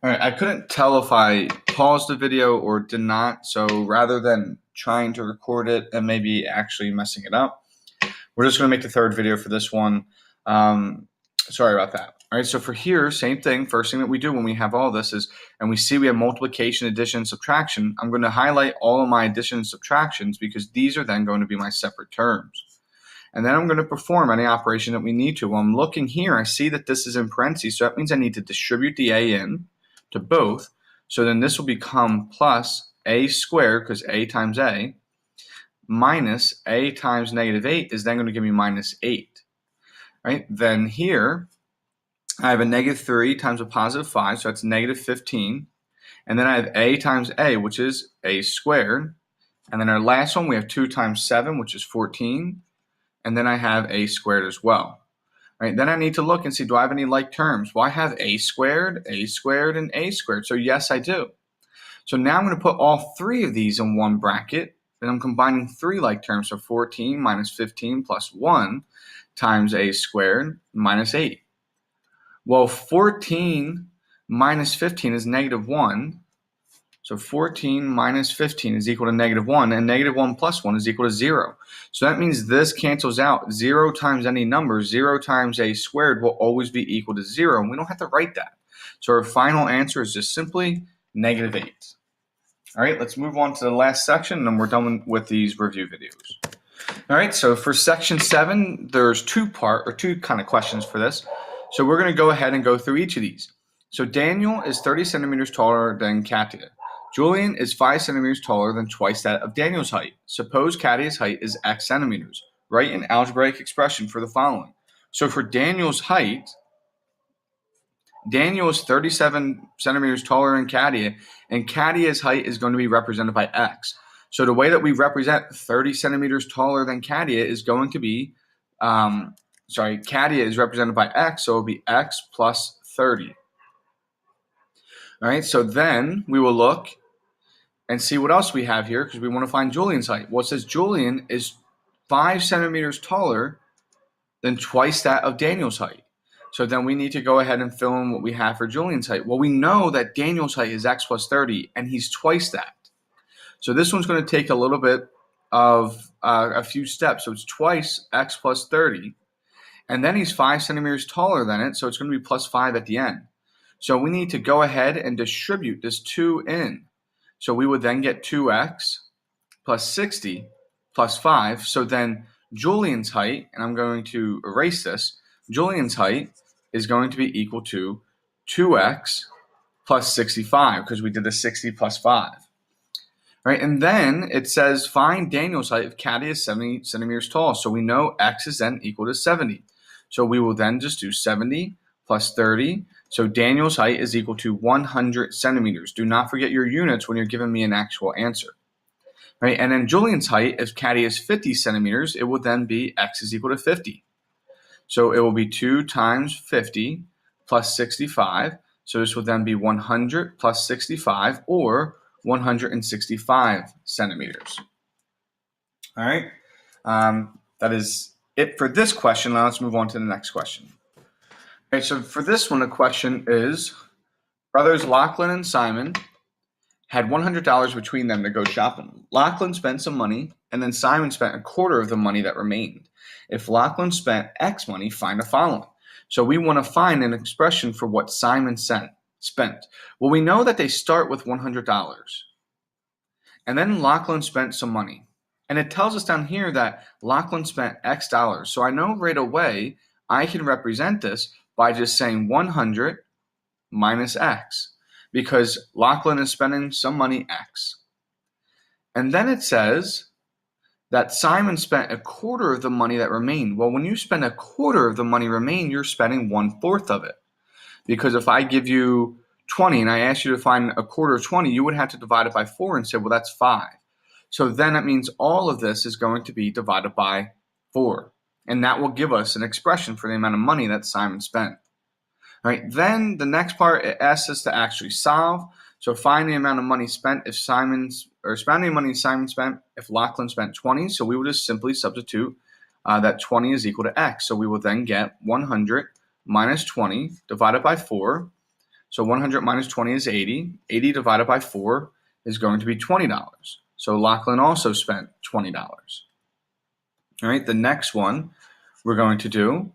All right, I couldn't tell if I paused the video or did not, so rather than trying to record it and maybe actually messing it up, we're just going to make the third video for this one. Sorry about that. All right, so for here, same thing. First thing that we do when we have all this is, and we see we have multiplication, addition, subtraction, I'm going to highlight all of my addition and subtractions because these are then going to be my separate terms. And then I'm going to perform any operation that we need to. When I'm looking here, I see that this is in parentheses, so that means I need to distribute the a in to both. So then this will become plus a squared, because a times a, minus a times negative 8 is then going to give me minus 8. Right? Then here, I have a negative 3 times a positive 5, so that's negative 15. And then I have a times a, which is a squared. And then our last one, we have 2 times 7, which is 14. And then I have a squared as well. Right? Then I need to look and see, do I have any like terms? Well, I have a squared, and a squared. So yes, I do. So now I'm going to put all three of these in one bracket. Then I'm combining three like terms. So 14 minus 15 plus 1 times a squared minus 8. Well, 14 minus 15 is negative 1. So 14 minus 15 is equal to negative 1, and negative 1 plus 1 is equal to 0. So that means this cancels out. 0 times any number, 0 times a squared will always be equal to 0, and we don't have to write that. So our final answer is just simply negative 8. All right, let's move on to the last section, and then we're done with these review videos. All right, so for section 7, there's two kind of questions for this. So we're going to go ahead and go through each of these. So Daniel is 30 centimeters taller than Katia. Julian is 5 centimeters taller than twice that of Daniel's height. Suppose Katia's height is x centimeters. Write an algebraic expression for the following. So for Daniel's height, Daniel is 37 centimeters taller than Katia, and Katia's height is going to be represented by x. So the way that we represent 30 centimeters taller than Katia is going to be, Katia is represented by x, so it will be x plus 30. All right, so then we will look and see what else we have here because we want to find Julian's height. Well, it says Julian is 5 centimeters taller than twice that of Daniel's height. So then we need to go ahead and fill in what we have for Julian's height. Well, we know that Daniel's height is x plus 30, and he's twice that. So this one's going to take a little bit of a few steps. So it's twice x plus 30, and then he's 5 centimeters taller than it, so it's going to be plus 5 at the end. So we need to go ahead and distribute this 2 in. So we would then get 2x plus 60 plus 5. So then Julian's height, and I'm going to erase this, Julian's height is going to be equal to 2x plus 65 because we did the 60 plus 5. Right, and then it says find Daniel's height if Katia is 70 centimeters tall. So we know x is then equal to 70. So we will then just do 70 plus 30. So Daniel's height is equal to 100 centimeters. Do not forget your units when you're giving me an actual answer. Right, and then Julian's height, if Katia is 50 centimeters, it will then be x is equal to 50. So it will be 2 times 50 plus 65. So this will then be 100 plus 65, or 165 centimeters. All right, that is it for this question. Now let's move on to the next question. All right, so for this one, the question is, brothers Lachlan and Simon had $100 between them to go shopping. Lachlan spent some money, and then Simon spent a quarter of the money that remained. If Lachlan spent X money, find the following. So we want to find an expression for what Simon spent. Well, we know that they start with $100. And then Lachlan spent some money. And it tells us down here that Lachlan spent X dollars. So I know right away I can represent this by just saying 100 minus X, because Lachlan is spending some money X. And then it says that Simon spent a quarter of the money that remained. Well, when you spend a quarter of the money remain, you're spending 1/4 of it. Because if I give you 20 and I ask you to find a quarter of 20, you would have to divide it by 4 and say, well, that's 5. So then that means all of this is going to be divided by 4. And that will give us an expression for the amount of money that Simon spent. All right, then the next part, it asks us to actually solve. So find the amount of money spent if spend the money Simon spent if Lachlan spent 20. So we will just simply substitute that 20 is equal to X. So we will then get 100 minus 20 divided by 4. So 100 minus 20 is 80. 80 divided by 4 is going to be $20. So Lachlan also spent $20. All right, the next one we're going to do,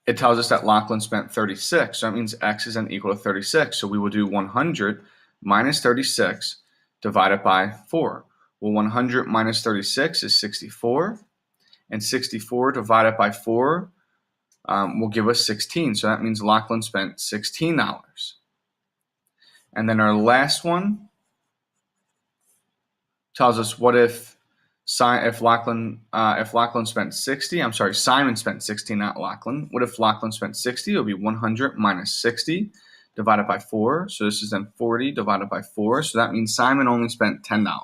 it tells us that Lachlan spent 36. So that means X is then equal to 36. So we will do 100 minus 36 divided by 4. Well, 100 minus 36 is 64. And 64 divided by 4 will give us 16. So that means Lachlan spent $16. And then our last one tells us what if Lachlan spent 60. I'm sorry, Simon spent 60, not Lachlan. What if Lachlan spent 60? It would be 100 minus 60 divided by 4. So this is then 40 divided by 4. So that means Simon only spent $10. All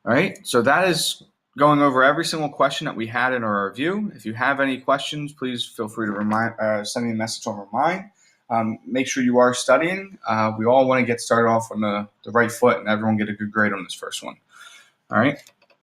right, so that is going over every single question that we had in our review. If you have any questions, please feel free to send me a message on Remind. Make sure you are studying. We all want to get started off on the right foot and everyone get a good grade on this first one. All right.